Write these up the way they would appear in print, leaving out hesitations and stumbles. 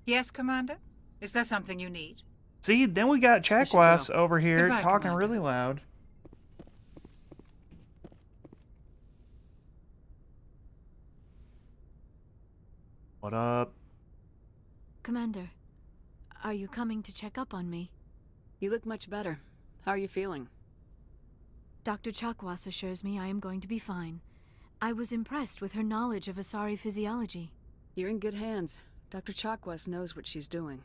Yes, Commander? Is there something you need? See, then we got I should Chakwas go. over here Goodbye, talking Commander. really loud. What up? Commander, are you coming to check up on me? You look much better. How are you feeling? Dr. Chakwas assures me I am going to be fine. I was impressed with her knowledge of Asari physiology. You're in good hands. Dr. Chakwas knows what she's doing.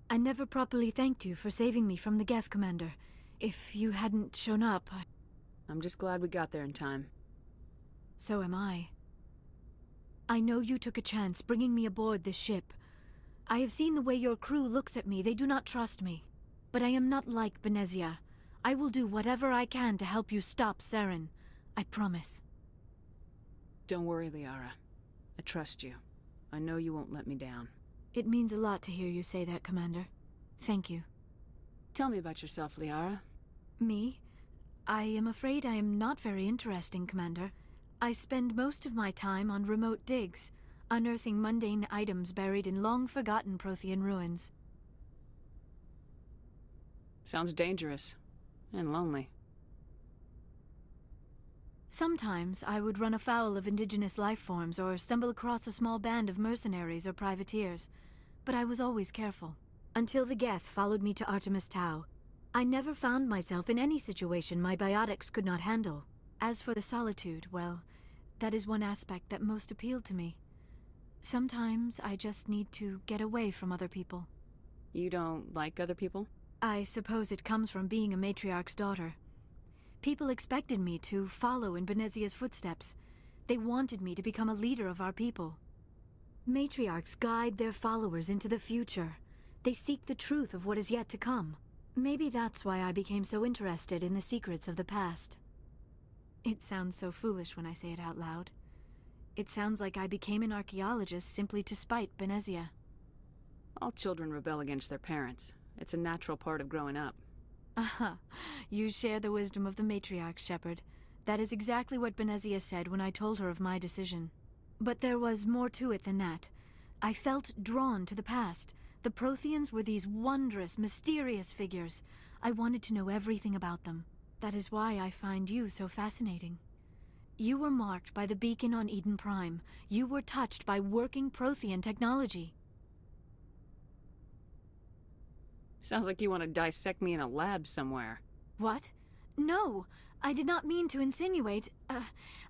I never properly thanked you for saving me from the Geth, Commander. If you hadn't shown up, I'm just glad we got there in time. so am I. I know you took a chance bringing me aboard this ship. I have seen the way your crew looks at me. They do not trust me. But I am not like Benezia. I will do whatever I can to help you stop Saren. I promise. Don't worry, Liara. I trust you. I know you won't let me down. It means a lot to hear you say that, Commander. Thank you. Tell me about yourself, Liara. Me? I am afraid I am not very interesting, Commander. I spend most of my time on remote digs, unearthing mundane items buried in long-forgotten Prothean ruins. Sounds dangerous. And lonely. Sometimes I would run afoul of indigenous life forms or stumble across a small band of mercenaries or privateers, but I was always careful. Until the Geth followed me to Artemis Tau, I never found myself in any situation my biotics could not handle. As for the solitude, well, that is one aspect that most appealed to me. Sometimes I just need to get away from other people. You don't like other people? I suppose it comes from being a matriarch's daughter. People expected me to follow in Benezia's footsteps. They wanted me to become a leader of our people. Matriarchs guide their followers into the future. They seek the truth of what is yet to come. Maybe that's why I became so interested in the secrets of the past. It sounds so foolish when I say it out loud. It sounds like I became an archaeologist simply to spite Benezia. All children rebel against their parents. It's a natural part of growing up. Aha, you share the wisdom of the matriarch, Shepherd. That is exactly what Benezia said when I told her of my decision. But there was more to it than that. I felt drawn to the past. The Protheans were these wondrous, mysterious figures. I wanted to know everything about them. That is why I find you so fascinating. You were marked by the beacon on Eden Prime. You were touched by working Prothean technology. Sounds like you want to dissect me in a lab somewhere. What? No, I did not mean to insinuate.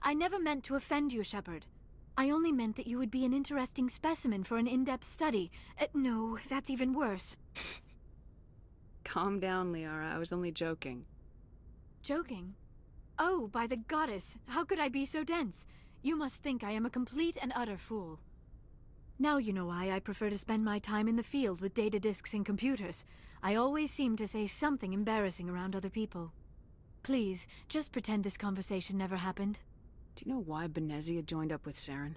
I never meant to offend you, Shepherd. I only meant that you would be an interesting specimen for an in-depth study. No, that's even worse. Calm down, Liara. I was only joking. Joking? Oh, by the goddess, how could I be so dense? You must think I am a complete and utter fool. Now you know why I prefer to spend my time in the field with data disks and computers. I always seem to say something embarrassing around other people. Please, just pretend this conversation never happened. Do you know why Benezia joined up with Saren?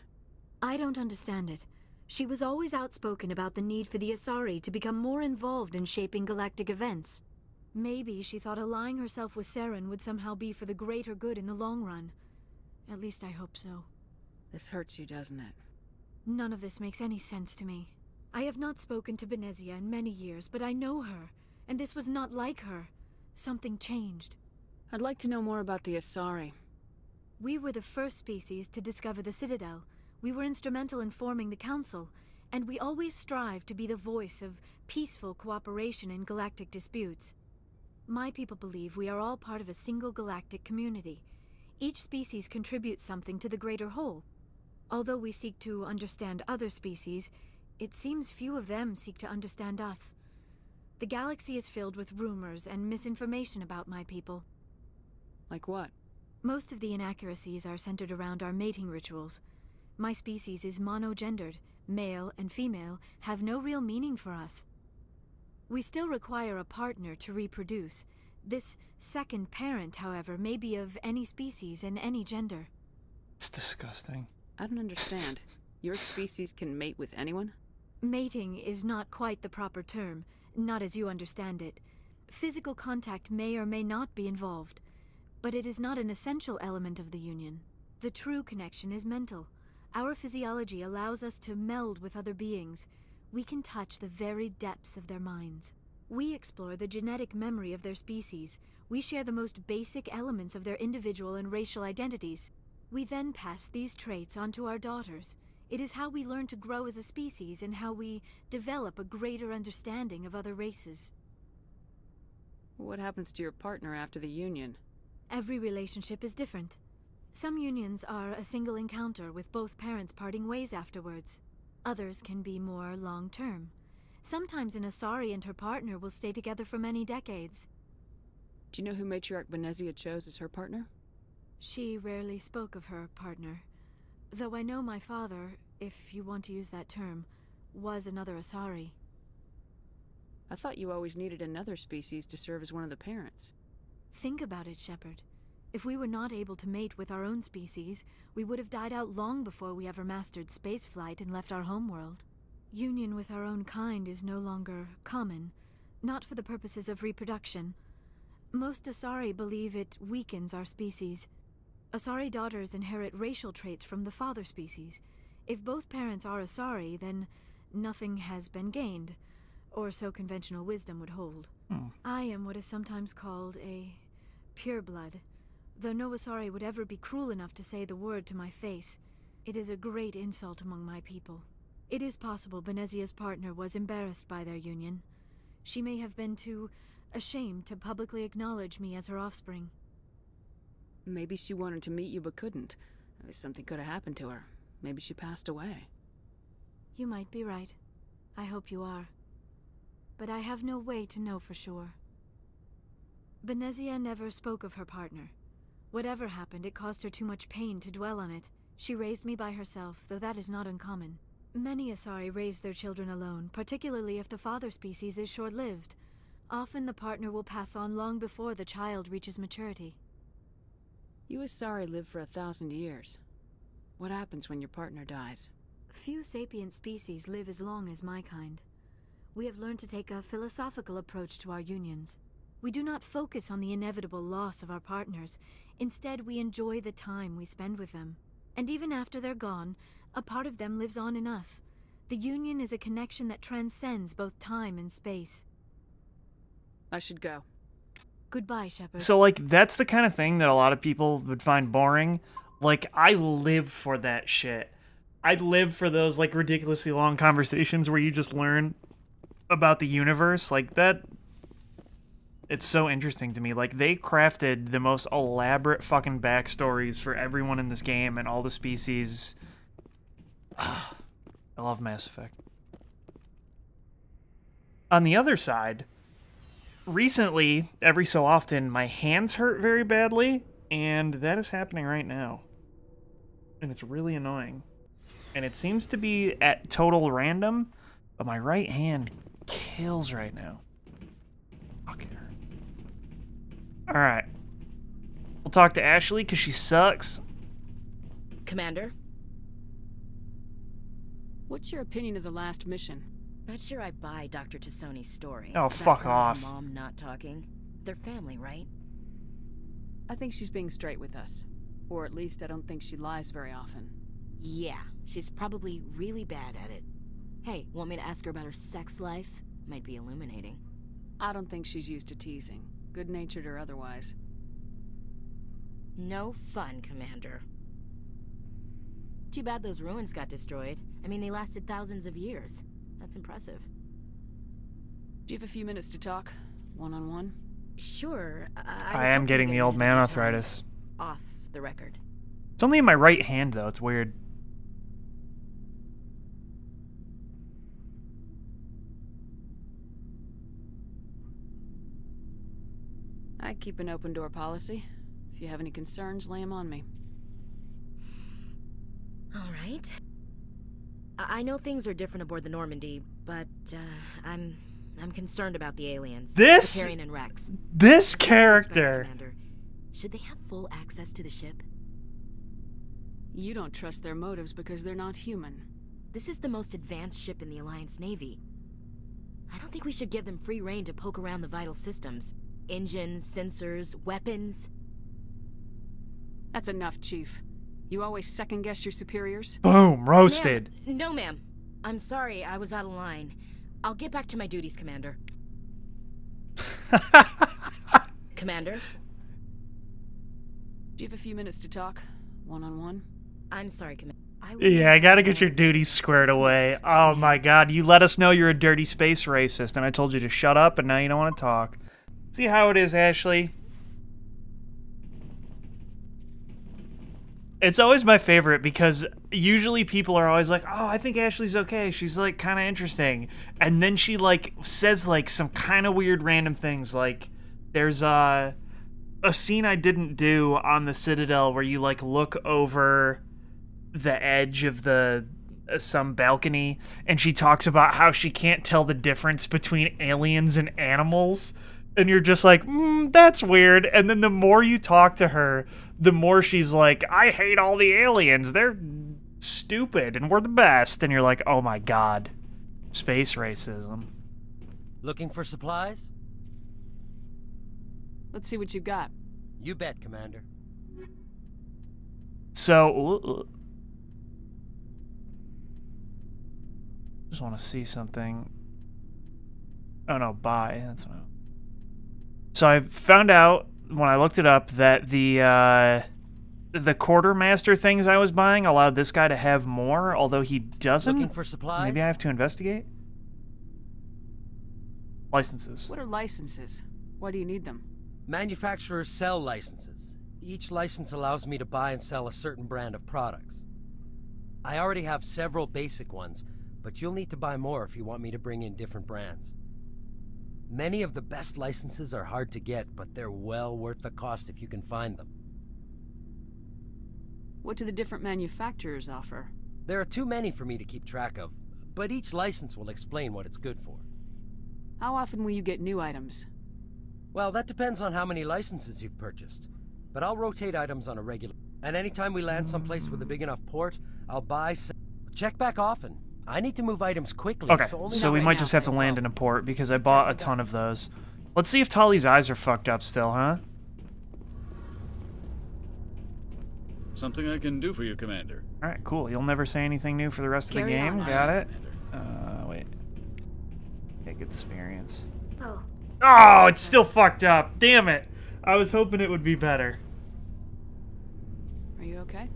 I don't understand it. She was always outspoken about the need for the Asari to become more involved in shaping galactic events. Maybe she thought allying herself with Saren would somehow be for the greater good in the long run. At least I hope so. This hurts you, doesn't it? None of this makes any sense to me. I have not spoken to Benezia in many years, but I know her, and this was not like her. Something changed. I'd like to know more about the Asari. We were the first species to discover the Citadel. We were instrumental in forming the Council, and we always strive to be the voice of peaceful cooperation in galactic disputes. My people believe we are all part of a single galactic community. Each species contributes something to the greater whole. Although we seek to understand other species, it seems few of them seek to understand us. The galaxy is filled with rumors and misinformation about my people. Like what? Most of the inaccuracies are centered around our mating rituals. My species is monogendered. Male and female have no real meaning for us. We still require a partner to reproduce. This second parent, however, may be of any species and any gender. It's disgusting. I don't understand. Your species can mate with anyone? Mating is not quite the proper term, not as you understand it. Physical contact may or may not be involved, but it is not an essential element of the union. The true connection is mental. Our physiology allows us to meld with other beings. We can touch the very depths of their minds. We explore the genetic memory of their species. We share the most basic elements of their individual and racial identities. We then pass these traits on to our daughters. It is how we learn to grow as a species and how we develop a greater understanding of other races. What happens to your partner after the union? Every relationship is different. Some unions are a single encounter with both parents parting ways afterwards. Others can be more long-term. Sometimes an Asari and her partner will stay together for many decades. Do you know who Matriarch Benezia chose as her partner? She rarely spoke of her partner. Though I know my father, if you want to use that term, was another Asari. I thought you always needed another species to serve as one of the parents. Think about it, Shepard. If we were not able to mate with our own species, we would have died out long before we ever mastered spaceflight and left our homeworld. Union with our own kind is no longer common, not for the purposes of reproduction. Most Asari believe it weakens our species. Asari daughters inherit racial traits from the father species. If both parents are Asari, then nothing has been gained, or so conventional wisdom would hold. I am what is sometimes called a pureblood, though no Asari would ever be cruel enough to say the word to my face. It is a great insult among my people. It is possible Benezia's partner was embarrassed by their union. She may have been too ashamed to publicly acknowledge me as her offspring. Maybe she wanted to meet you but couldn't. Something could have happened to her. Maybe she passed away. You might be right. I hope you are. But I have no way to know for sure. Benezia never spoke of her partner. Whatever happened, it caused her too much pain to dwell on it. She raised me by herself, though that is not uncommon. Many Asari raise their children alone, particularly if the father species is short-lived. Often the partner will pass on long before the child reaches maturity. You Asari live for 1,000 years. What happens when your partner dies? Few sapient species live as long as my kind. We have learned to take a philosophical approach to our unions. We do not focus on the inevitable loss of our partners. Instead, we enjoy the time we spend with them. And even after they're gone, a part of them lives on in us. The union is a connection that transcends both time and space. I should go. Goodbye, Shepard. So, like, that's the kind of thing that a lot of people would find boring. Like, I live for that shit. I live for those, like, ridiculously long conversations where you just learn about the universe. Like, that... It's so interesting to me. Like, they crafted the most elaborate fucking backstories for everyone in this game and all the species. I love Mass Effect. On the other side, recently, every so often, my hands hurt very badly, and that is happening right now. And it's really annoying. And it seems to be at total random, but my right hand kills right now. Fuck, it hurts. Alright. We'll talk to Ashley, because she sucks. Commander? What's your opinion of the last mission? Not sure I buy Dr. Tassoni's story. Oh, About fuck her and off. Mom not talking. They're family, right? I think she's being straight with us. Or at least I don't think she lies very often. Yeah, she's probably really bad at it. Hey, want me to ask her about her sex life? Might be illuminating. I don't think she's used to teasing, good-natured or otherwise. No fun, Commander. Too bad those ruins got destroyed. I mean, they lasted thousands of years. That's impressive. Do you have a few minutes to talk? One-on-one? Sure. I am getting the old man arthritis. Off the record. It's only in my right hand, though. It's weird. I keep an open-door policy. If you have any concerns, lay them on me. All right. I know things are different aboard the Normandy, but I'm concerned about the aliens. This- Hyperion and Rex. This Respect, character. Commander. Should they have full access to the ship? You don't trust their motives because they're not human. This is the most advanced ship in the Alliance Navy. I don't think we should give them free rein to poke around the vital systems. Engines, sensors, weapons. That's enough, Chief. You always second-guess your superiors? Boom. Roasted. No, ma'am. I'm sorry, I was out of line. I'll get back to my duties, Commander. Commander? Do you have a few minutes to talk? One-on-one? I'm sorry, Commander. Yeah, I gotta get your duties squared away. Oh my god, you let us know you're a dirty space racist, and I told you to shut up, and now you don't want to talk. See how it is, Ashley? It's always my favorite because usually people are always like, oh, I think Ashley's okay. She's, like, kind of interesting. And then she, like, says, like, some kind of weird random things. Like, there's a scene I didn't do on the Citadel where you, like, look over the edge of some balcony, and she talks about how she can't tell the difference between aliens and animals. And you're just like, that's weird. And then the more you talk to her, the more she's like, I hate all the aliens. They're stupid and we're the best. And you're like, oh my god. Space racism. Looking for supplies? Let's see what you got. You bet, Commander. So, just want to see something. Oh no, buy. That's what So I found out when I looked it up that the quartermaster things I was buying allowed this guy to have more, although he doesn't. Looking for supplies? Maybe I have to investigate. Licenses. What are licenses? Why do you need them? Manufacturers sell licenses. Each license allows me to buy and sell a certain brand of products. I already have several basic ones, but you'll need to buy more if you want me to bring in different brands. Many of the best licenses are hard to get, but they're well worth the cost if you can find them. What do the different manufacturers offer? There are too many for me to keep track of, but each license will explain what it's good for. How often will you get new items? Well, that depends on how many licenses you've purchased. But I'll rotate items on a regular... And anytime we land someplace with a big enough port, I'll buy... Check back often. I need to move items quickly. Okay, only so we right might now, just have to thanks. land in a port because I bought a ton of those. Let's see if Tali's eyes are fucked up still, huh? Something I can do for you, Commander. Alright, cool. You'll never say anything new for the rest of the Carry game. on, Got it? Commander. Wait. Yeah, good experience. Oh, Oh, it's still fucked up. Damn it. I was hoping it would be better. Are you okay?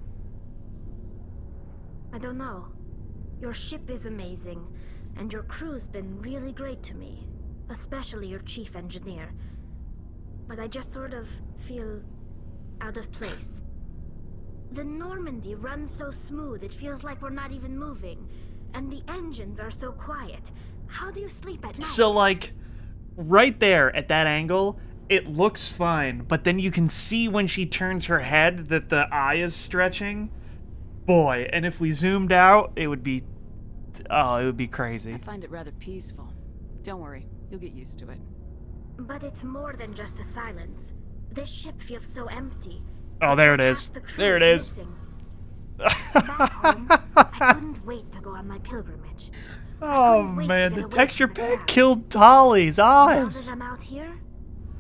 I don't know. Your ship is amazing, and your crew's been really great to me, especially your chief engineer. But I just sort of feel out of place. The Normandy runs so smooth it feels like we're not even moving, and the engines are so quiet. How do you sleep at night? So, like, right there at that angle, it looks fine, but then you can see when she turns her head that the eye is stretching. Boy, and if we zoomed out, it would be... Oh, it would be crazy. I find it rather peaceful. Don't worry, you'll get used to it. But it's more than just the silence. This ship feels so empty. Oh, there it is. Half the crew There it is. missing. Back home, I couldn't wait to go on my pilgrimage. Oh, couldn't wait to man, get the away texture from the pack crowds. killed Tali's Now that eyes. I'm out here,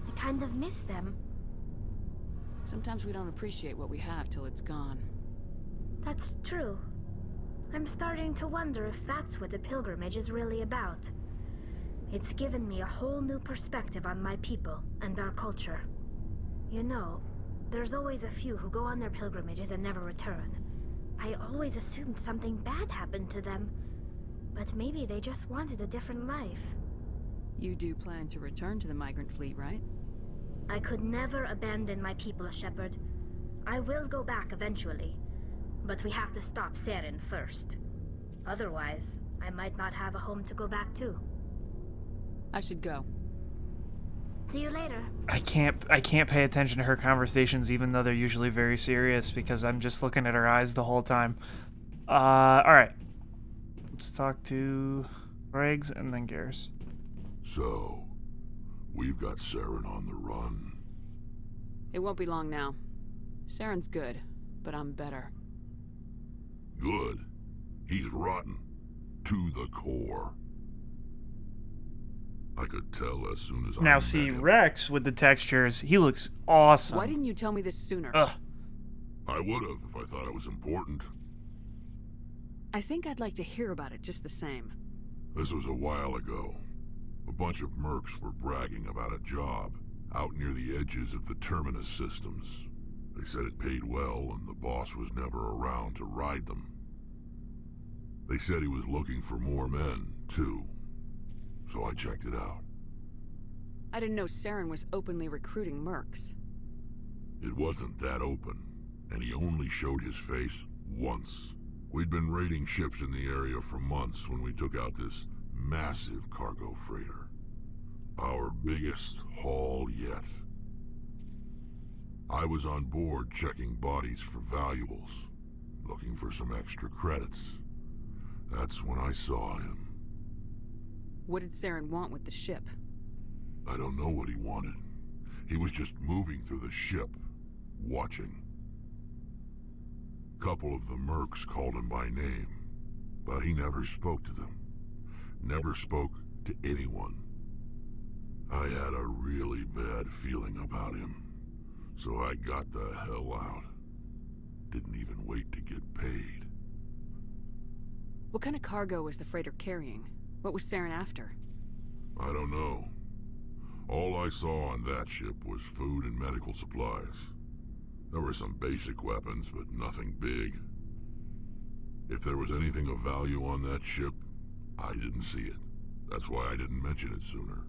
I kind of miss them. Sometimes we don't appreciate what we have till it's gone. That's true. I'm starting to wonder if that's what the pilgrimage is really about. It's given me a whole new perspective on my people and our culture. You know, there's always a few who go on their pilgrimages and never return. I always assumed something bad happened to them, but maybe they just wanted a different life. You do plan to return to the migrant fleet, right? I could never abandon my people, Shepard. I will go back eventually, but we have to stop Saren first. Otherwise, I might not have a home to go back to. I should go. See you later. I can't pay attention to her conversations even though they're usually very serious because I'm just looking at her eyes the whole time. Alright. Let's talk to Briggs and then Garrus. So, we've got Saren on the run. It won't be long now. Saren's good, but I'm better. Good. He's rotten. To the core. I could tell as soon as I Now met see, him. Rex with the textures, he looks awesome. Why didn't you tell me this sooner? Ugh. I would've if I thought it was important. I think I'd like to hear about it just the same. This was a while ago. A bunch of mercs were bragging about a job out near the edges of the Terminus systems. They said it paid well and the boss was never around to ride them. They said he was looking for more men, too. So I checked it out. I didn't know Saren was openly recruiting mercs. It wasn't that open, and he only showed his face once. We'd been raiding ships in the area for months when we took out this massive cargo freighter. Our biggest haul yet. I was on board checking bodies for valuables, looking for some extra credits. That's when I saw him. What did Saren want with the ship? I don't know what he wanted. He was just moving through the ship, watching. Couple of the mercs called him by name, but he never spoke to them. Never spoke to anyone. I had a really bad feeling about him, so I got the hell out. Didn't even wait to get paid. What kind of cargo was the freighter carrying? What was Saren after? I don't know. All I saw on that ship was food and medical supplies. There were some basic weapons, but nothing big. If there was anything of value on that ship, I didn't see it. That's why I didn't mention it sooner.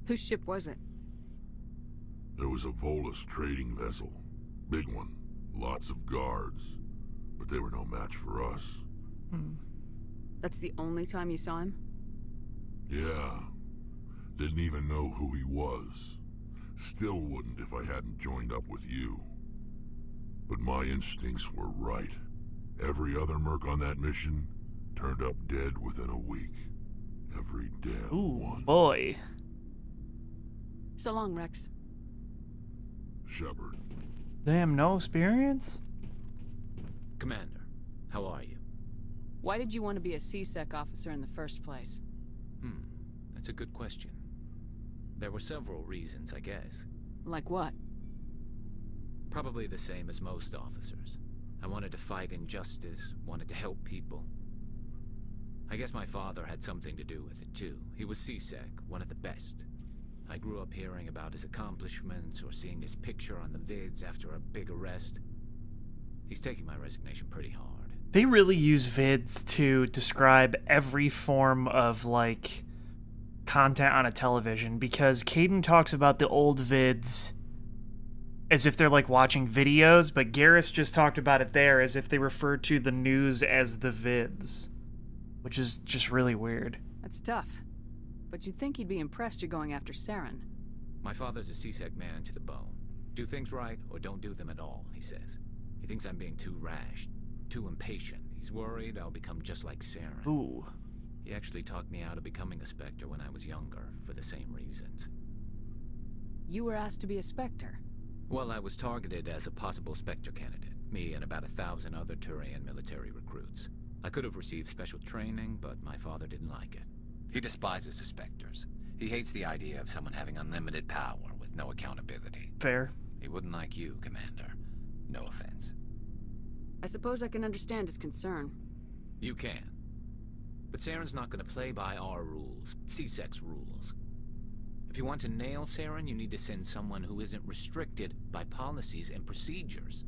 Whose ship was it? There was a Volus trading vessel. Big one. Lots of guards. But they were no match for us. That's the only time you saw him? Yeah. Didn't even know who he was. Still wouldn't if I hadn't joined up with you. But my instincts were right. Every other merc on that mission turned up dead within a week. Every damn one. Boy. So long, Rex. Shepard. Damn, no experience? Commander, how are you? Why did you want to be a C-Sec officer in the first place? That's a good question. There were several reasons, I guess. Like what? Probably the same as most officers. I wanted to fight injustice, wanted to help people. I guess my father had something to do with it too. He was C-Sec, one of the best. I grew up hearing about his accomplishments or seeing his picture on the vids after a big arrest. He's taking my resignation pretty hard. They really use vids to describe every form of, like, content on a television, because Caden talks about the old vids as if they're like watching videos, but Garrus just talked about it there as if they refer to the news as the vids, which is just really weird. That's tough. But you'd think he'd be impressed you're going after Saren. My father's a C-Sec man to the bone. Do things right or don't do them at all, he says. He thinks I'm being too rash, too impatient. He's worried I'll become just like Saren. Ooh. He actually talked me out of becoming a Spectre when I was younger, for the same reasons. You were asked to be a Spectre. Well, I was targeted as a possible Spectre candidate, me and about 1,000 other Turian military recruits. I could have received special training, but my father didn't like it. He despises the Spectres. He hates the idea of someone having unlimited power with no accountability. Fair. He wouldn't like you, Commander. No offense. I suppose I can understand his concern. You can. But Saren's not going to play by our rules, C-Sec's rules. If you want to nail Saren, you need to send someone who isn't restricted by policies and procedures.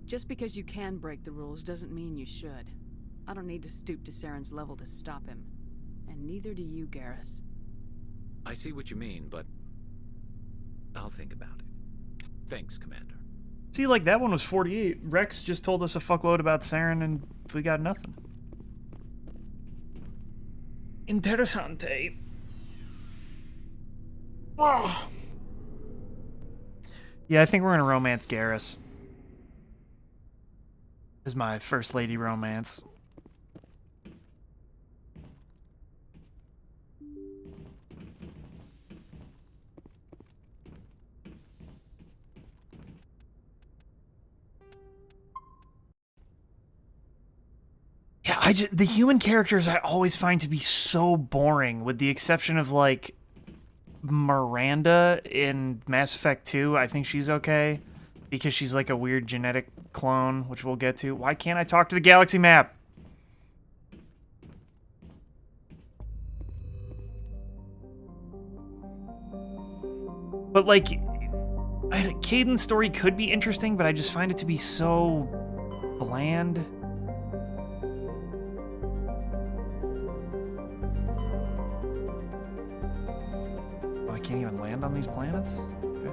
Just because you can break the rules doesn't mean you should. I don't need to stoop to Saren's level to stop him. And neither do you, Garrus. I see what you mean, but I'll think about it. Thanks, Commander. See, like, that one was 48. Rex just told us a fuckload about Saren, and we got nothing. Interessante. Oh. Yeah, I think we're gonna romance Garrus. Is my first lady romance. Yeah, the human characters I always find to be so boring, with the exception of, like, Miranda in Mass Effect 2. I think she's okay. Because she's like a weird genetic clone, which we'll get to. Why can't I talk to the galaxy map? But like, Caden's story could be interesting, but I just find it to be so bland. Oh, I can't even land on these planets? Okay.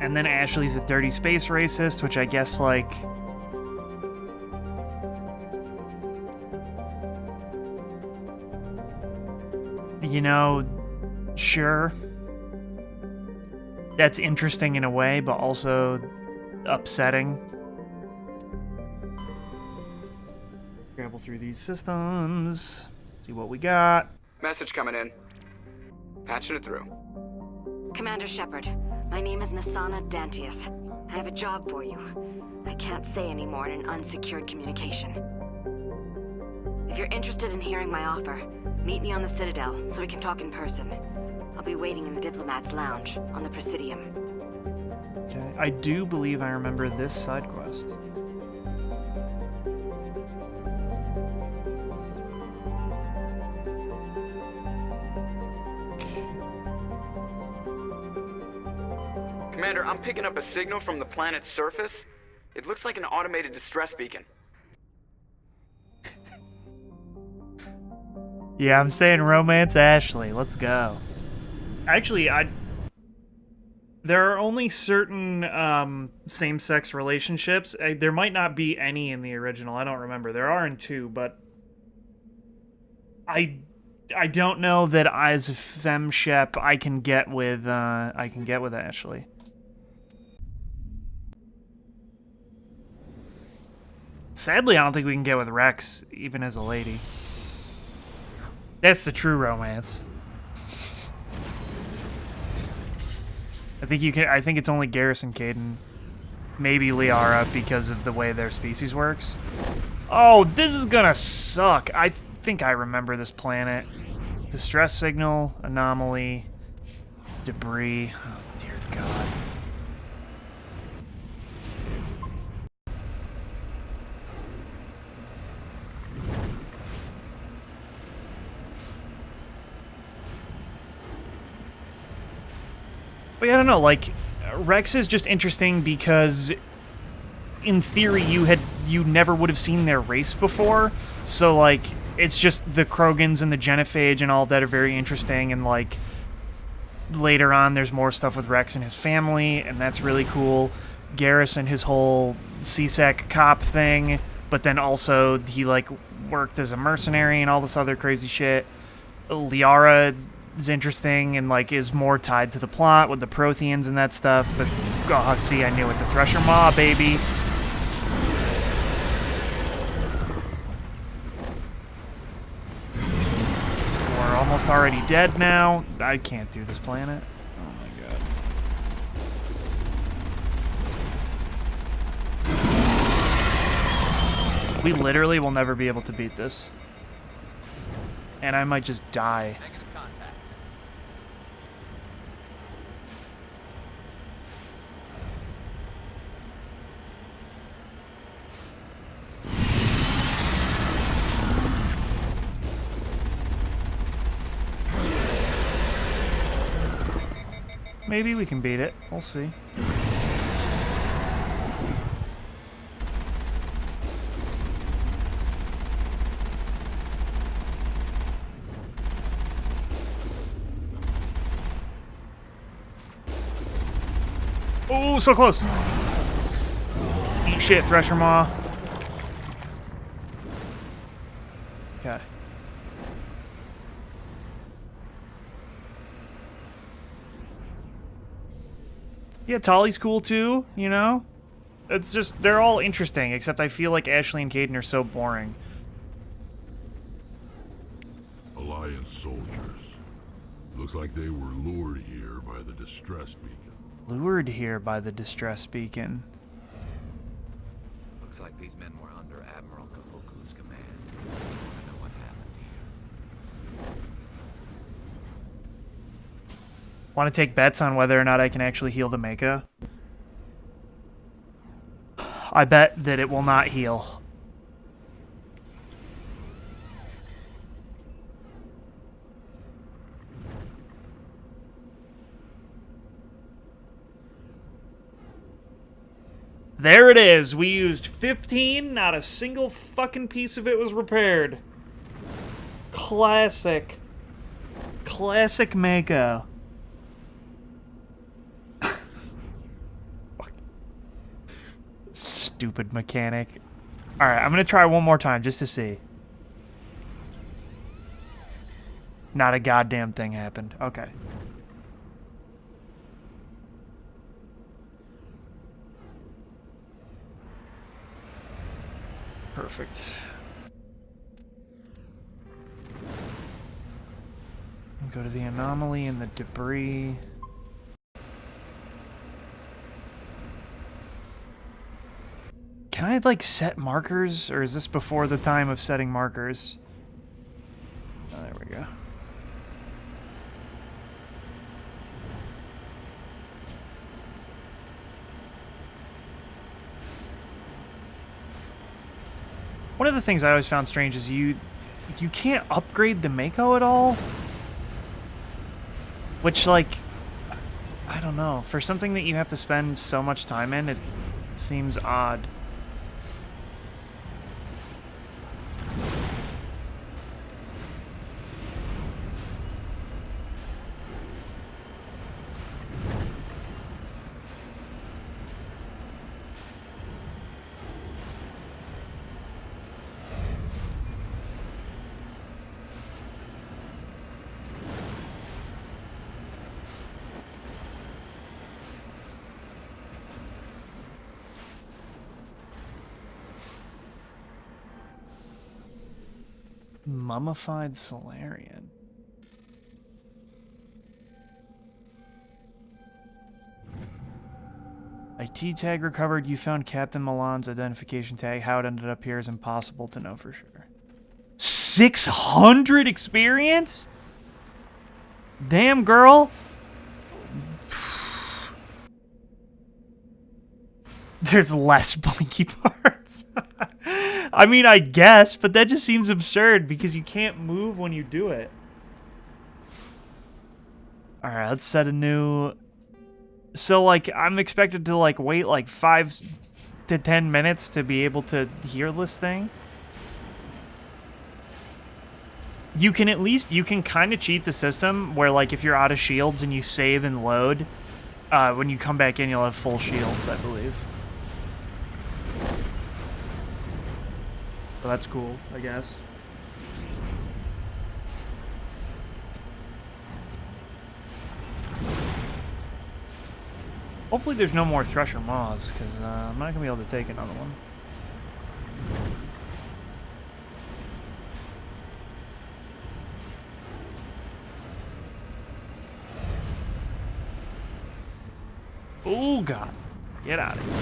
And then Ashley's a dirty space racist, which I guess, like... You know, sure. That's interesting in a way, but also upsetting. Travel through these systems, see what we got. Message coming in. Patching it through. Commander Shepard, my name is Nasana Dantius. I have a job for you. I can't say any more in an unsecured communication. If you're interested in hearing my offer, meet me on the Citadel so we can talk in person. I'll be waiting in the Diplomat's Lounge on the Presidium. Okay, I do believe I remember this side quest. Commander, I'm picking up a signal from the planet's surface. It looks like an automated distress beacon. Yeah, I'm saying romance Ashley. Let's go. Actually, there are only certain same-sex relationships. There might not be any in the original. I don't remember. There are in 2, but I don't know that as a femshep I can get with Ashley. Sadly, I don't think we can get with Rex, even as a lady. That's the true romance. I think it's only Garrus and Caden. Maybe Liara because of the way their species works. Oh, this is gonna suck. I think I remember this planet. Distress signal, anomaly, debris. Oh, dear God. Save. But yeah, I don't know, like, Rex is just interesting because in theory you never would have seen their race before. So like it's just the Krogans and the Genophage and all that are very interesting, and like later on there's more stuff with Rex and his family, and that's really cool. Garrus and his whole CSEC cop thing, but then also he like worked as a mercenary and all this other crazy shit. Liara is interesting and like is more tied to the plot with the Protheans and that stuff. See, I knew it. The Thresher Maw, baby. We're almost already dead now. I can't do this planet. Oh my god. We literally will never be able to beat this. And I might just die. Maybe we can beat it. We'll see. Oh, so close. Eat shit, Thresher Maw. Okay. Yeah, Tali's cool too, you know? It's just, they're all interesting, except I feel like Ashley and Caden are so boring. Alliance soldiers. Looks like they were lured here by the distress beacon. Lured here by the distress beacon. Looks like these men were under Admiral Kahoku's command. I know Want to take bets on whether or not I can actually heal the mecha? I bet that it will not heal. There it is. We used 15. Not a single fucking piece of it was repaired. Classic. Classic Mako. Stupid mechanic. Alright, I'm gonna try one more time just to see. Not a goddamn thing happened. Okay. Perfect. Go to the anomaly and the debris. Can I, like, set markers? Or is this before the time of setting markers? Oh, there we go. One of the things I always found strange is you can't upgrade the Mako at all. Which, like, I don't know. For something that you have to spend so much time in, it seems odd. Mummified Solarian. IT tag recovered. You found Captain Milan's identification tag. How it ended up here is impossible to know for sure. 600 experience? Damn, girl. There's less blinky parts. I mean, I guess, but that just seems absurd because you can't move when you do it. Alright, let's set a new... So, like, I'm expected to, like, wait, like, 5 to 10 minutes to be able to hear this thing. You can at least, you can kind of cheat the system where, like, if you're out of shields and you save and load, when you come back in, you'll have full shields, I believe. So that's cool, I guess. Hopefully there's no more Thresher Maws, because I'm not going to be able to take another one. Oh, God. Get out of here.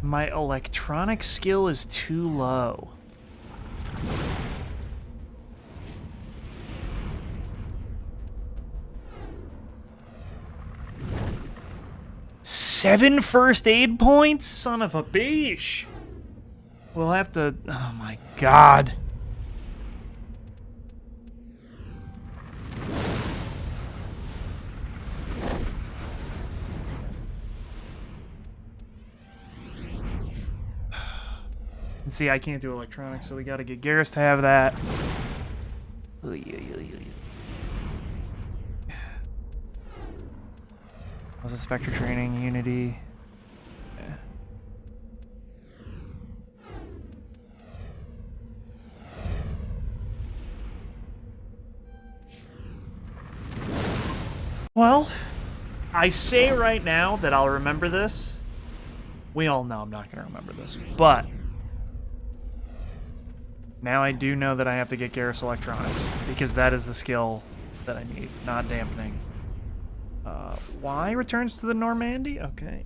My electronic skill is too low. Seven first aid points? Son of a bitch. We'll have to... Oh my god. And see, I can't do electronics, so we gotta get Garrus to have that. Was a Spectre training, Unity. Yeah. Well, I say right now that I'll remember this. We all know I'm not going to remember this, but now I do know that I have to get Garrus Electronics, because that is the skill that I need, not dampening. Y returns to the Normandy? Okay.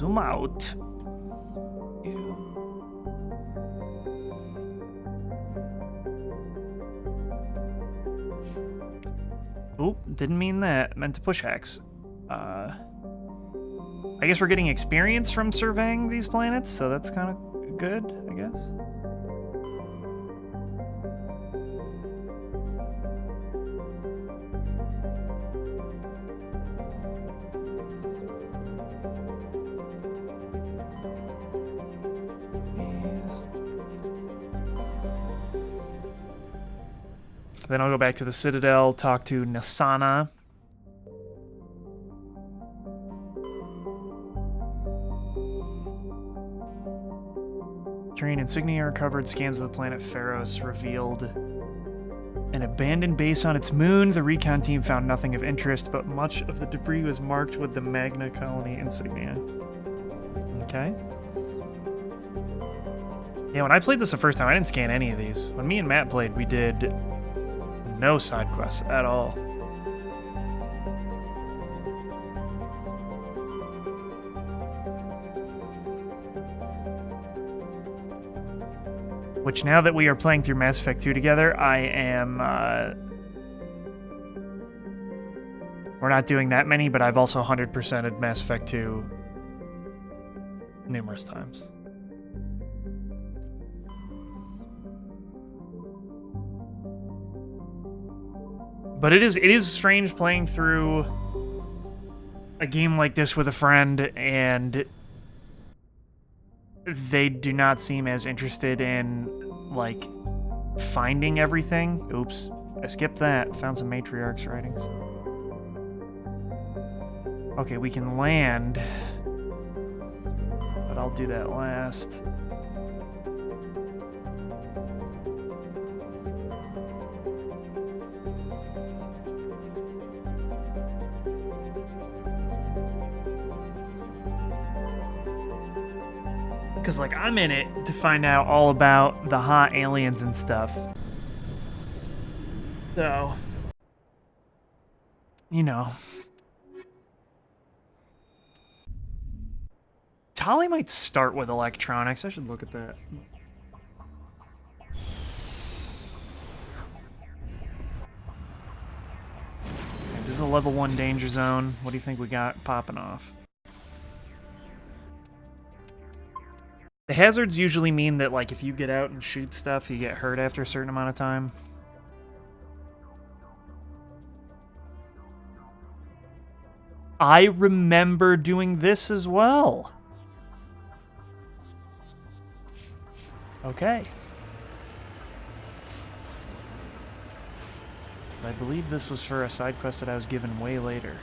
Zoom out. Oop, didn't mean that. Meant to push X. I guess we're getting experience from surveying these planets, so that's kind of good, I guess. Then I'll go back to the Citadel, talk to Nasana. Terrain insignia recovered. Scans of the planet Pharos revealed an abandoned base on its moon. The recon team found nothing of interest, but much of the debris was marked with the Magna Colony insignia. Okay. Yeah, when I played this the first time, I didn't scan any of these. When me and Matt played, we did no side quests at all. Which, now that we are playing through Mass Effect 2 together, I am... we're not doing that many, but I've also 100%ed Mass Effect 2 numerous times. But it is strange playing through a game like this with a friend, and they do not seem as interested in, like, finding everything. Oops, I skipped that. Found some Matriarch's writings. Okay, we can land, but I'll do that last. Because, like, I'm in it to find out all about the hot aliens and stuff. So, you know. Tali might start with electronics. I should look at that. Okay, this is a level 1 danger zone. What do you think we got popping off? The hazards usually mean that, like, if you get out and shoot stuff, you get hurt after a certain amount of time. I remember doing this as well. Okay. I believe this was for a side quest that I was given way later.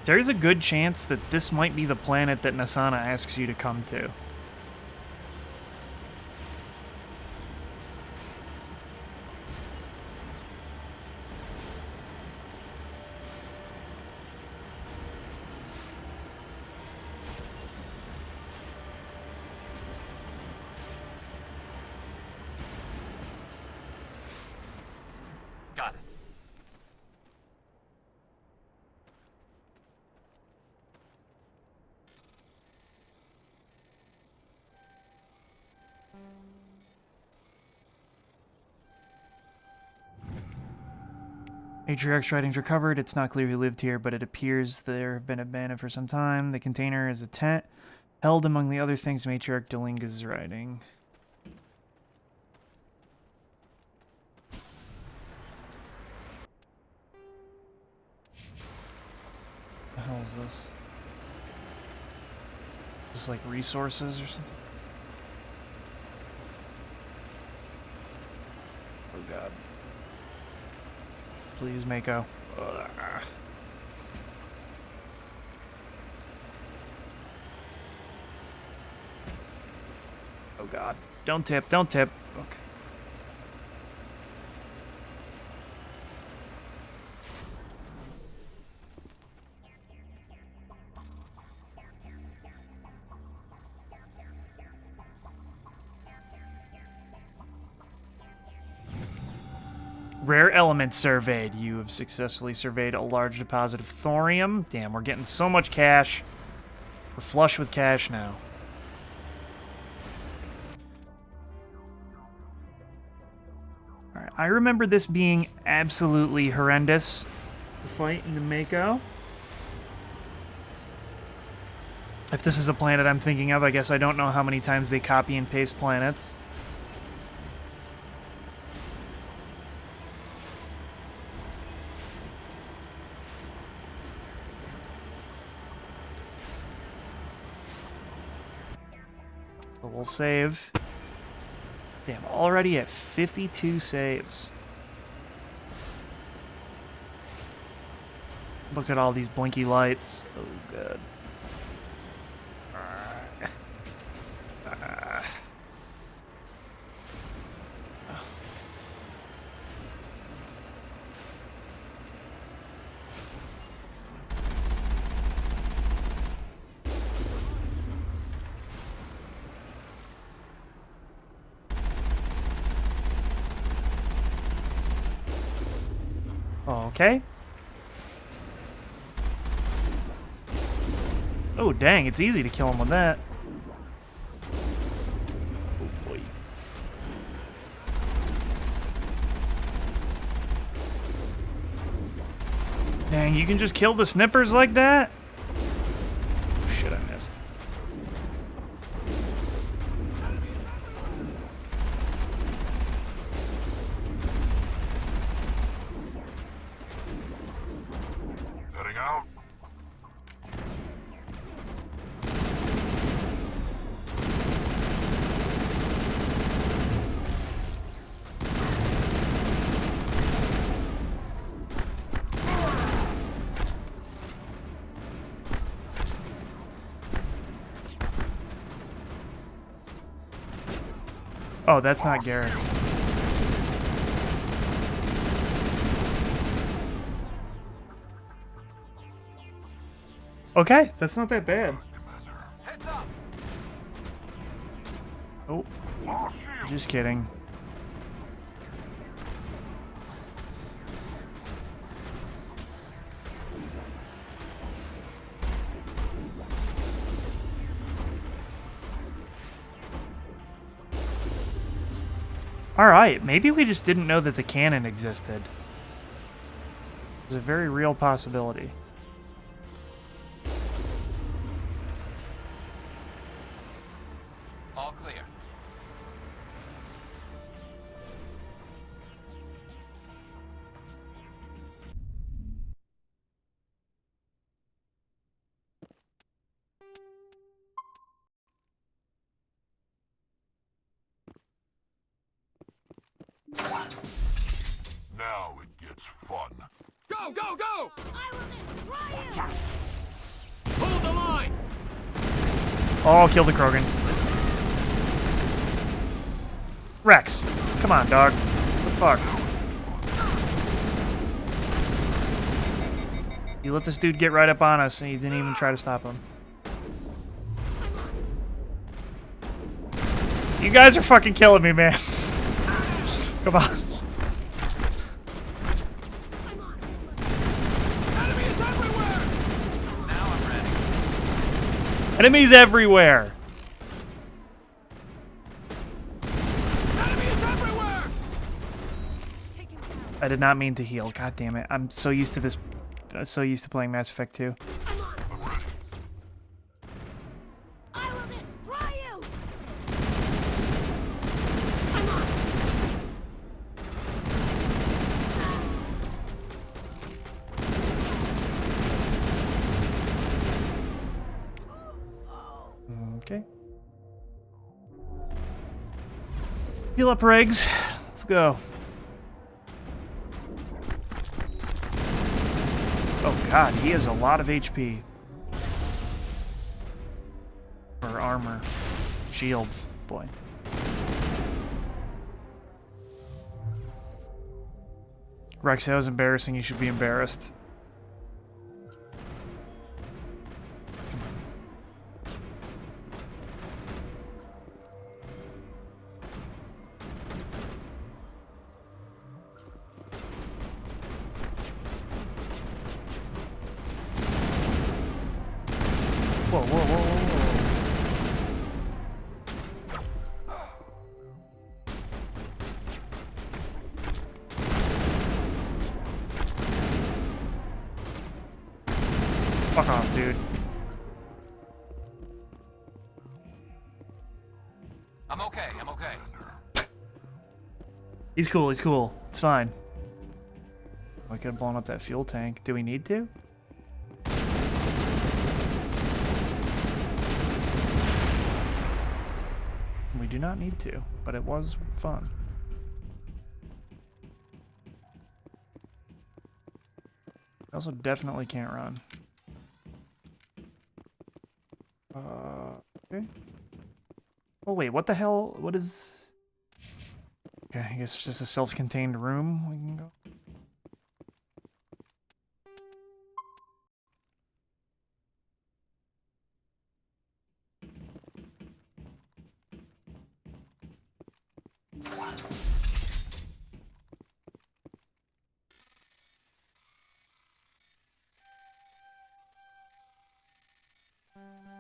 There's a good chance that this might be the planet that Nasana asks you to come to. Got it. Matriarch's writings recovered. It's not clear who lived here, but it appears there have been abandoned for some time. The container is a tent held among the other things Matriarch Delinga's writing. What the hell is this? Just like resources or something? Oh god. Please, Mako. Ugh. Oh god. Don't tip, don't tip. Okay. Rare elements surveyed. You have successfully surveyed a large deposit of thorium. Damn, we're getting so much cash. We're flush with cash now. Alright, I remember this being absolutely horrendous. The fight in the Mako. If this is a planet I'm thinking of, I guess I don't know how many times they copy and paste planets. But we'll save. Damn, already at 52 saves. Look at all these blinky lights. Oh, good. Okay. Oh, dang, it's easy to kill him with that. Oh, boy. Dang, you can just kill the snippers like that? Oh, shit, I missed. Heading out. Oh, that's not Garrus. Okay, that's not that bad. Oh, just kidding. Alright, maybe we just didn't know that the cannon existed. It's a very real possibility. All clear. Now it gets fun. Go, go, go! I will destroy you! Hold the line! Oh, kill the Krogan. Rex, come on, dog. What the fuck? You let this dude get right up on us and you didn't even try to stop him. You guys are fucking killing me, man. Come on. Enemies everywhere! Now I'm ready. Enemies everywhere. Enemies everywhere! I did not mean to heal. God damn it. I'm so used to this. So used to playing Mass Effect 2. I will destroy you! Okay. Heal up, Riggs. Let's go. Oh god, he has a lot of HP. Or armor. Shields, boy. Rex, that was embarrassing. You should be embarrassed. Whoa, whoa, whoa, whoa, whoa. Fuck off, dude. I'm okay, I'm okay. He's cool, he's cool. It's fine. I could have blown up that fuel tank. Do we need to? We do not need to, but it was fun. I also definitely can't run. Okay. Oh wait, what the hell? What is... Okay, I guess it's just a self-contained room we can go.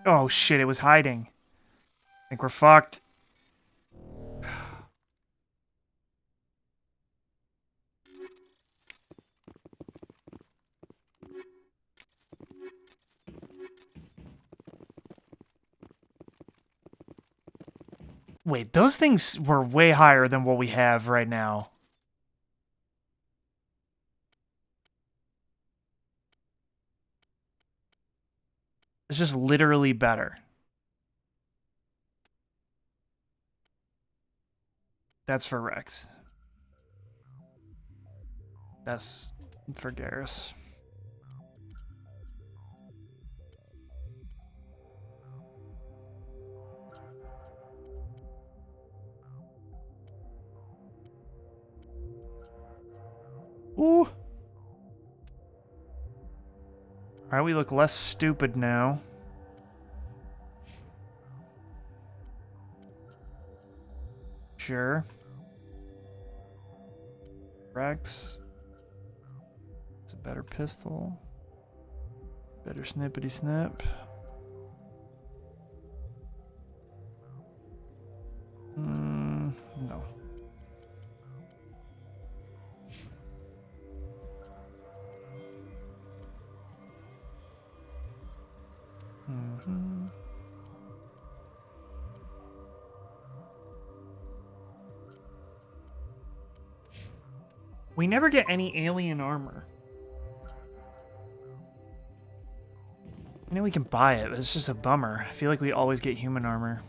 Oh shit, it was hiding. I think we're fucked. Wait, those things were way higher than what we have right now. It's just literally better. That's for Rex. That's for Garrus. Ooh. Alright, we look less stupid now. Sure. Rex. It's a better pistol. Better snippity snip. No. We never get any alien armor. I know we can buy it, but it's just a bummer. I feel like we always get human armor.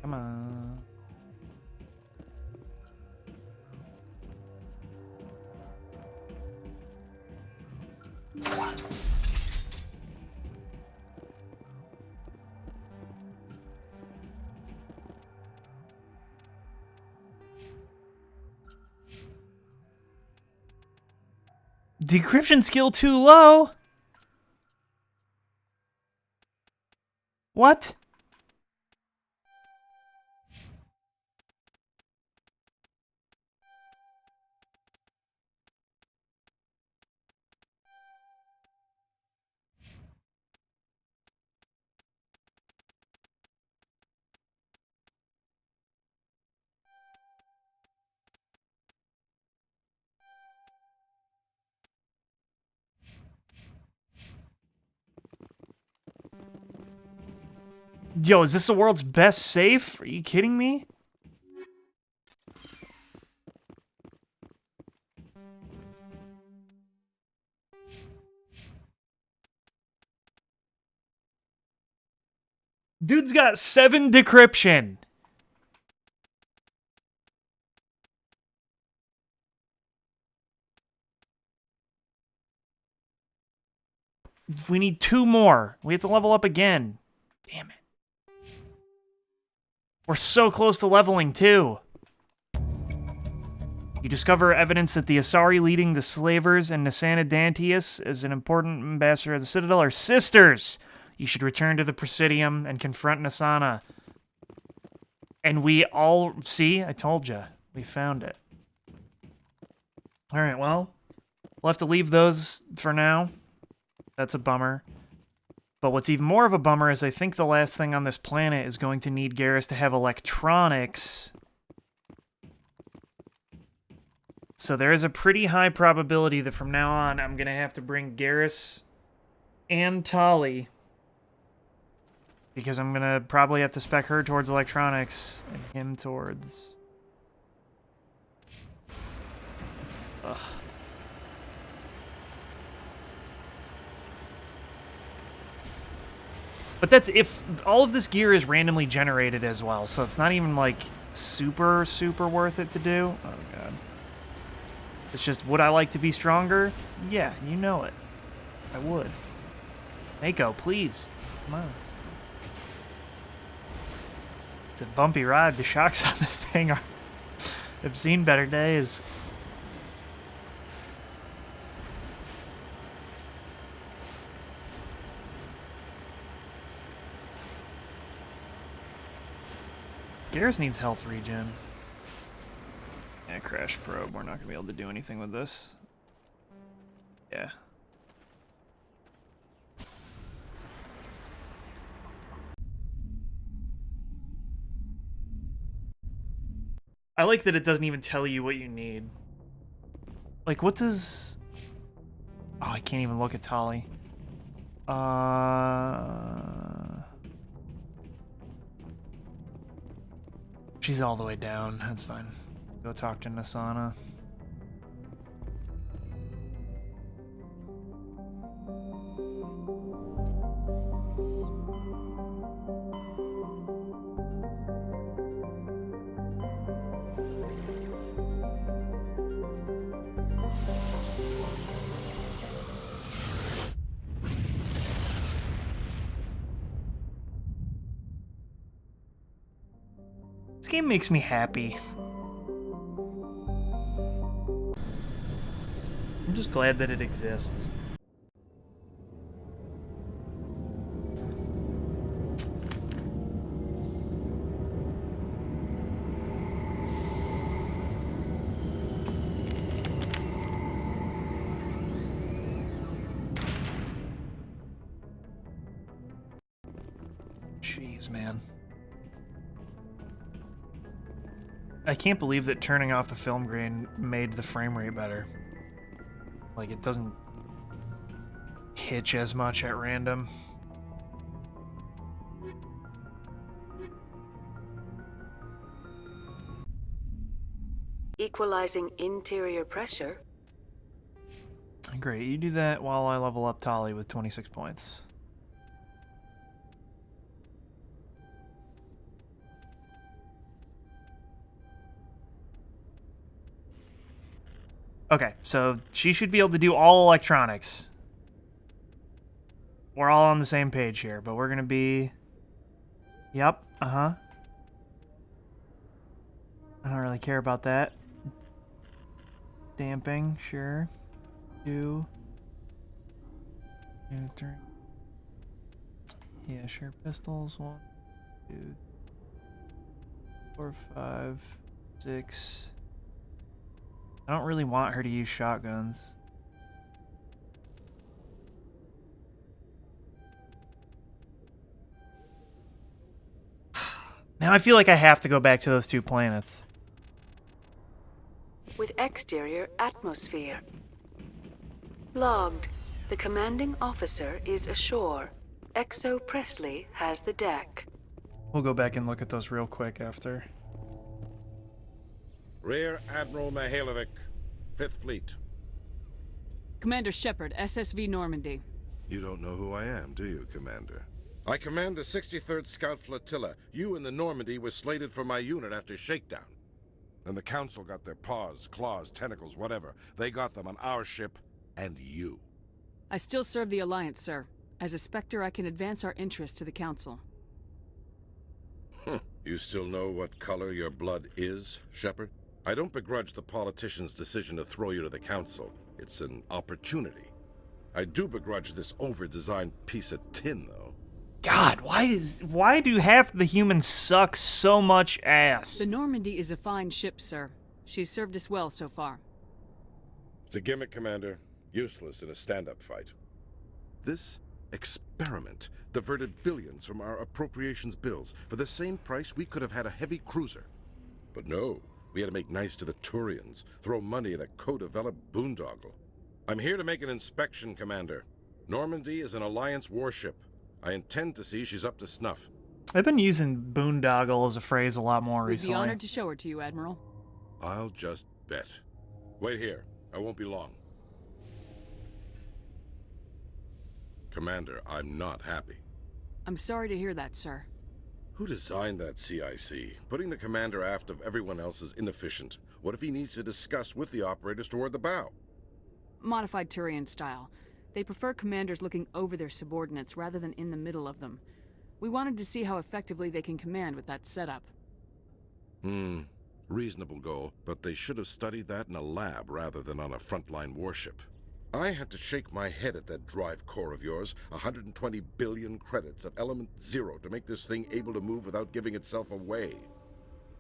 Come on. Decryption skill too low? What? Yo, is this the world's best safe? Are you kidding me? Dude's got 7 decryption. We need 2 more. We have to level up again. Damn it. We're so close to leveling, too. You discover evidence that the Asari leading the slavers and Nasana Dantius as an important ambassador of the Citadel are sisters. You should return to the Presidium and confront Nasana. And we all... See? I told you. We found it. Alright, well, we'll have to leave those for now. That's a bummer. But what's even more of a bummer is I think the last thing on this planet is going to need Garrus to have electronics. So there is a pretty high probability that from now on I'm going to have to bring Garrus and Tali. Because I'm going to probably have to spec her towards electronics and him towards... Ugh. But that's if all of this gear is randomly generated as well, so it's not even like super worth it to do. Oh god. It's just, would I like to be stronger? Yeah, you know it. I would. Mako, please. Come on. It's a bumpy ride. The shocks on this thing are... I've seen better days. Garrus needs health regen. Yeah, crash probe. We're not going to be able to do anything with this. Yeah. I like that it doesn't even tell you what you need. Like, what does... Oh, I can't even look at Tali. She's all the way down. That's fine. Go talk to Nasana. This game makes me happy. I'm just glad that it exists. Jeez, man. I can't believe that turning off the film grain made the frame rate better. Like, it doesn't hitch as much at random. Equalizing interior pressure. Great, you do that while I level up Tali with 26 points. Okay, so she should be able to do all electronics. We're all on the same page here, but we're going to be... Yep, uh-huh. I don't really care about that. Damping, sure. 2, 3. Yeah, sure. Pistols. 1, 2, 4, 5, 6... I don't really want her to use shotguns. Now I feel like I have to go back to those 2 planets. With exterior atmosphere. Logged. The commanding officer is ashore. Exo Presley has the deck. We'll go back and look at those real quick after. Rear Admiral Mihailovic, 5th Fleet. Commander Shepard, SSV Normandy. You don't know who I am, do you, Commander? I command the 63rd Scout Flotilla. You and the Normandy were slated for my unit after shakedown. Then the Council got their paws, claws, tentacles, whatever. They got them on our ship and you. I still serve the Alliance, sir. As a Spectre, I can advance our interests to the Council. You still know what color your blood is, Shepard? I don't begrudge the politician's decision to throw you to the Council. It's an opportunity. I do begrudge this over-designed piece of tin, though. God, why do half the humans suck so much ass? The Normandy is a fine ship, sir. She's served us well so far. It's a gimmick, Commander. Useless in a stand-up fight. This experiment diverted billions from our appropriations bills. For the same price, we could have had a heavy cruiser. But no, we had to make nice to the Turians, throw money at a co-developed boondoggle. I'm here to make an inspection, Commander. Normandy is an Alliance warship. I intend to see she's up to snuff. I've been using boondoggle as a phrase a lot more We'd recently. be honored to show her to you, Admiral. I'll just bet. Wait here. I won't be long. Commander, I'm not happy. I'm sorry to hear that, sir. Who designed that CIC? Putting the commander aft of everyone else is inefficient. What if he needs to discuss with the operators toward the bow? Modified Turian style. They prefer commanders looking over their subordinates rather than in the middle of them. We wanted to see how effectively they can command with that setup. Reasonable goal, but they should have studied that in a lab rather than on a frontline warship. I had to shake my head at that drive core of yours. 120 billion credits of element 0 to make this thing able to move without giving itself away.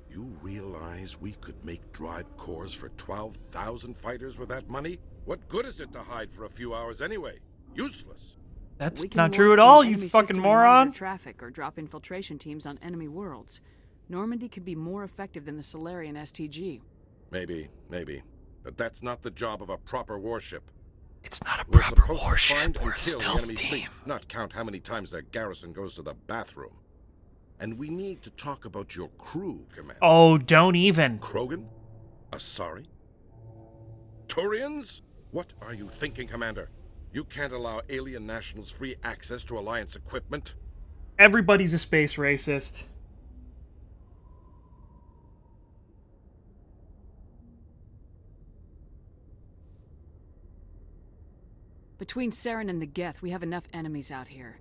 You realize we could make drive cores for 12,000 fighters with that money? What good is it to hide for a few hours anyway? Useless. That's We can not true warp at all, an you enemy fucking system and monitor moron. Traffic or drop infiltration teams on enemy worlds. Normandy could be more effective than the Solarian STG. Maybe. But that's not the job of a proper warship. It's not a We're proper supposed to warship. find and We're a kill the stealth enemy team. fleet, not count how many times their garrison goes to the bathroom. And we need to talk about your crew, Commander. Oh, don't even. Krogan? Asari? Turians? What are you thinking, Commander? You can't allow alien nationals free access to Alliance equipment? Everybody's a space racist. Between Saren and the Geth, we have enough enemies out here.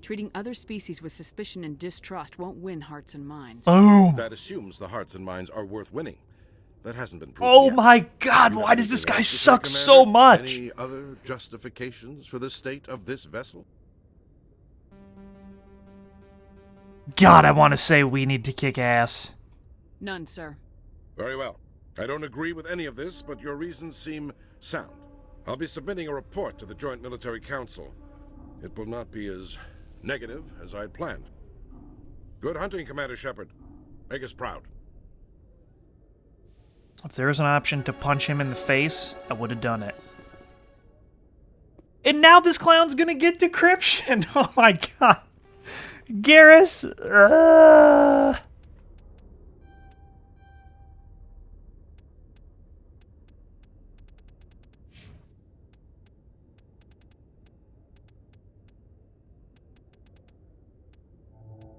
Treating other species with suspicion and distrust won't win hearts and minds. Boom. That assumes the hearts and minds are worth winning. That hasn't been proven Oh yet. my god, You why have does this anything guy else to say, suck Commander? so much? Any other justifications for the state of this vessel? God, I want to say we need to kick ass. None, sir. Very well. I don't agree with any of this, but your reasons seem sound. I'll be submitting a report to the Joint Military Council. It will not be as negative as I'd planned. Good hunting, Commander Shepard. Make us proud. If there was an option to punch him in the face, I would have done it. And now this clown's gonna get decryption. Oh my god. Garrus.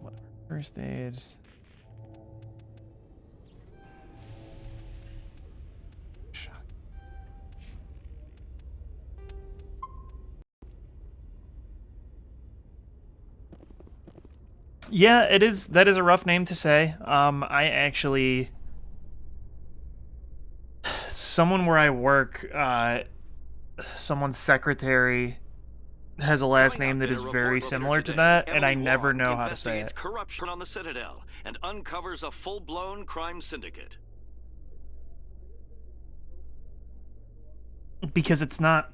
Whatever. First aid. Yeah, it is. That is a rough name to say. I actually, someone where I work, someone's secretary has a last name that is very similar to that, and I never know how to say it. Corruption on the Citadel and uncovers a full-blown crime syndicate. Because it's not,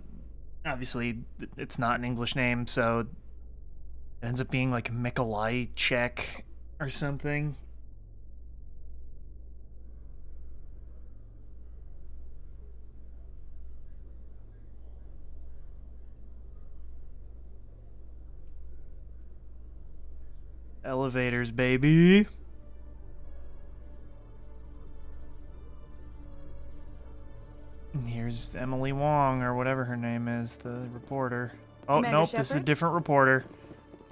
obviously, it's not an English name, so it ends up being like Mikolai Czech or something. Elevators, baby. And here's Emily Wong, or whatever her name is, the reporter. Oh, Commander nope, this is a Shepard? different reporter.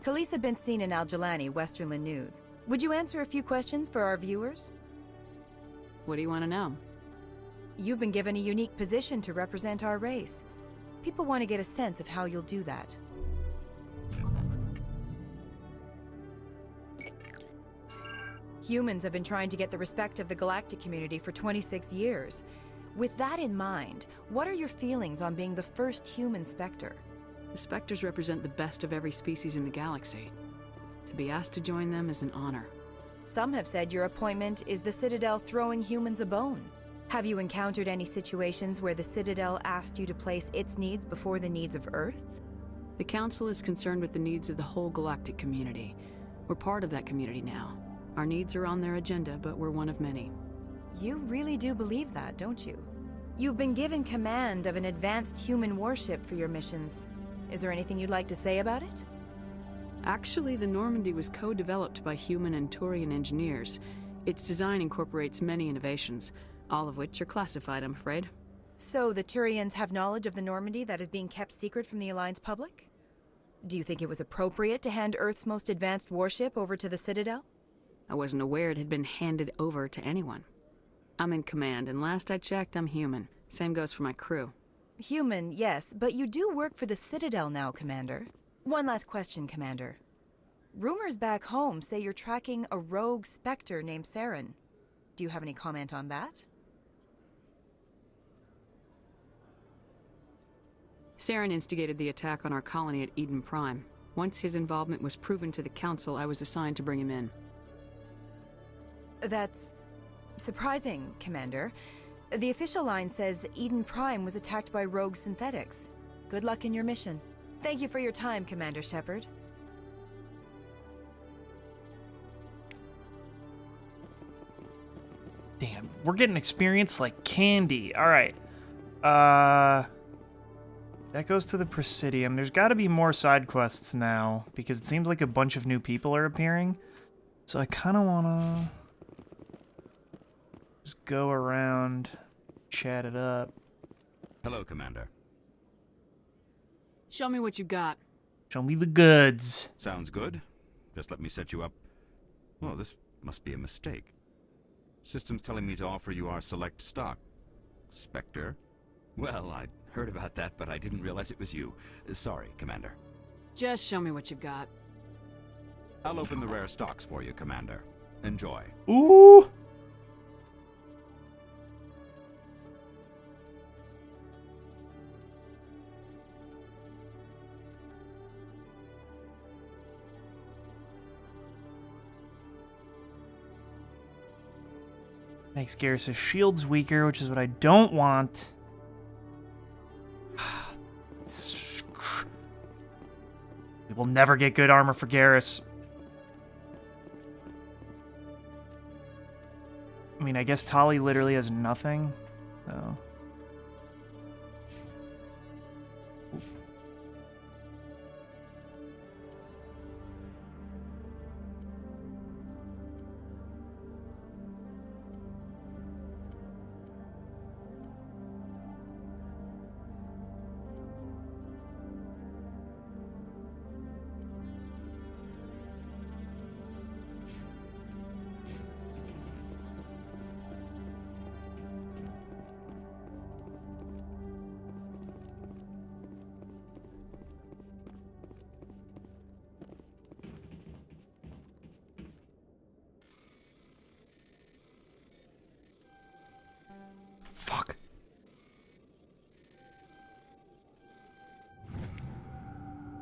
Khalees had been seen in Al-Jalani, Westerland News. Would you answer a few questions for our viewers? What do you want to know? You've been given a unique position to represent our race. People want to get a sense of how you'll do that. Humans have been trying to get the respect of the galactic community for 26 years. With that in mind, what are your feelings on being the first human Spectre? The Spectres represent the best of every species in the galaxy. To be asked to join them is an honor. Some have said your appointment is the Citadel throwing humans a bone. Have you encountered any situations where the Citadel asked you to place its needs before the needs of Earth? The Council is concerned with the needs of the whole galactic community. We're part of that community now. Our needs are on their agenda, but we're one of many. You really do believe that, don't you? You've been given command of an advanced human warship for your missions. Is there anything you'd like to say about it? Actually, the Normandy was co-developed by human and Turian engineers. Its design incorporates many innovations, all of which are classified, I'm afraid. So the Turians have knowledge of the Normandy that is being kept secret from the Alliance public? Do you think it was appropriate to hand Earth's most advanced warship over to the Citadel? I wasn't aware it had been handed over to anyone. I'm in command, and last I checked, I'm human. Same goes for my crew. Human, yes, but you do work for the Citadel now, Commander. One last question, Commander. Rumors back home say you're tracking a rogue Spectre named Saren. Do you have any comment on that? Saren instigated the attack on our colony at Eden Prime. Once his involvement was proven to the Council, I was assigned to bring him in. That's surprising, Commander. The official line says Eden Prime was attacked by rogue synthetics. Good luck in your mission. Thank you for your time, Commander Shepard. Damn, we're getting experience like candy. All right. That goes to the Presidium. There's got to be more side quests now, because it seems like a bunch of new people are appearing. So I kind of want to just go around, chat it up. Hello, Commander. Show me what you got. Show me the goods. Sounds good. Just let me set you up. Well, this must be a mistake. System's telling me to offer you our select stock. Spectre? Well, I'd heard about that, but I didn't realize it was you. Sorry, Commander. Just show me what you've got. I'll open the rare stocks for you, Commander. Enjoy. Ooh! Makes Garrus' shields weaker, which is what I don't want. We will never get good armor for Garrus. I mean, I guess Tali literally has nothing, so... Fuck.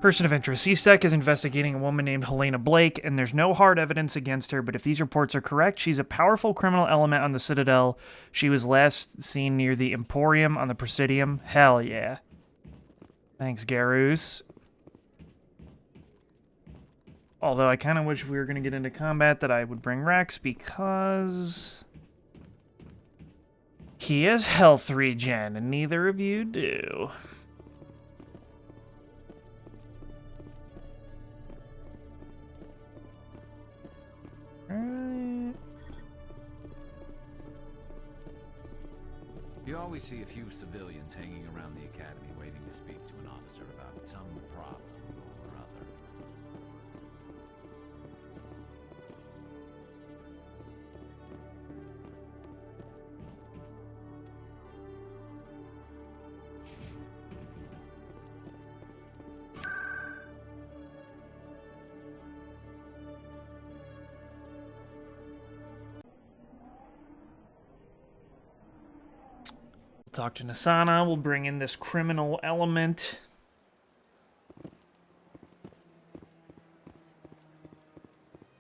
Person of interest. C-Sec is investigating a woman named Helena Blake, and there's no hard evidence against her, but if these reports are correct, she's a powerful criminal element on the Citadel. She was last seen near the Emporium on the Presidium. Hell yeah. Thanks, Garrus. Although I kind of wish if we were going to get into combat that I would bring Rex, because... he has health regen, and neither of you do. Alright. You always see a few civilians hanging around the academy waiting to speak to an officer about some problem or other. Talk to Nasana. We'll bring in this criminal element.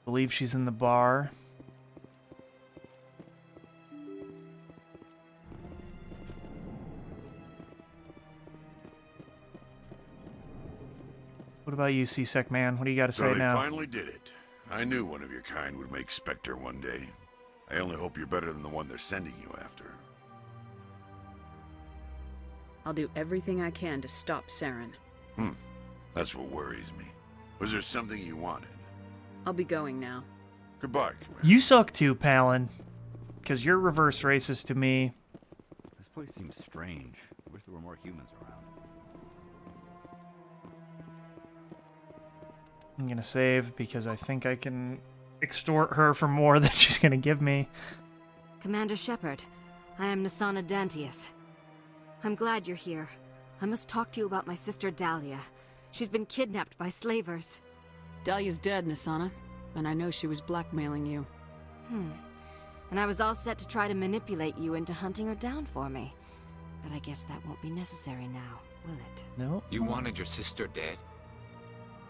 Believe she's in the bar. What about you, Seasick Man? What do you got to So say they now? finally did it. I knew one of your kind would make Spectre one day. I only hope you're better than the one they're sending you after. I'll do everything I can to stop Saren. That's what worries me. Was there something you wanted? I'll be going now. Goodbye, Commander. You suck too, Palin. Because you're reverse racist to me. This place seems strange. I wish there were more humans around. I'm going to save because I think I can extort her for more than she's going to give me. Commander Shepard, I am Nasana Dantius. I'm glad you're here. I must talk to you about my sister Dahlia. She's been kidnapped by slavers. Dahlia's dead, Nasana, and I know she was blackmailing you. And I was all set to try to manipulate you into hunting her down for me. But I guess that won't be necessary now, will it? No. You wanted your sister dead?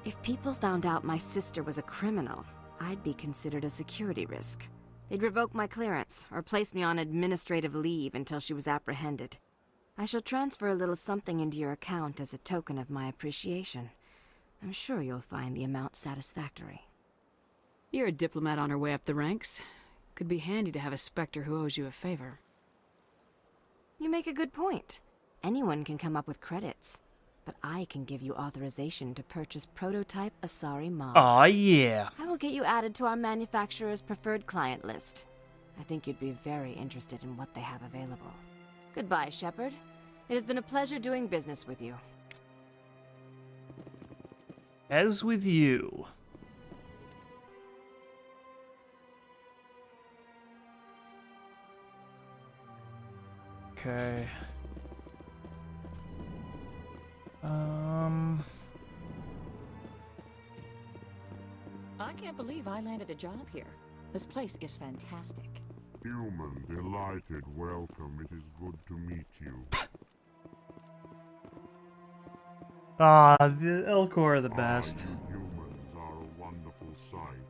If people found out my sister was a criminal, I'd be considered a security risk. They'd revoke my clearance, or place me on administrative leave until she was apprehended. I shall transfer a little something into your account as a token of my appreciation. I'm sure you'll find the amount satisfactory. You're a diplomat on her way up the ranks. Could be handy to have a Spectre who owes you a favor. You make a good point. Anyone can come up with credits. But I can give you authorization to purchase prototype Asari mods. Aw, yeah. I will get you added to our manufacturer's preferred client list. I think you'd be very interested in what they have available. Goodbye, Shepard. It has been a pleasure doing business with you. As with you. Okay. I can't believe I landed a job here. This place is fantastic. Human, delighted welcome. It is good to meet you. Ah, the Elcor are the best. Humans are a wonderful sight.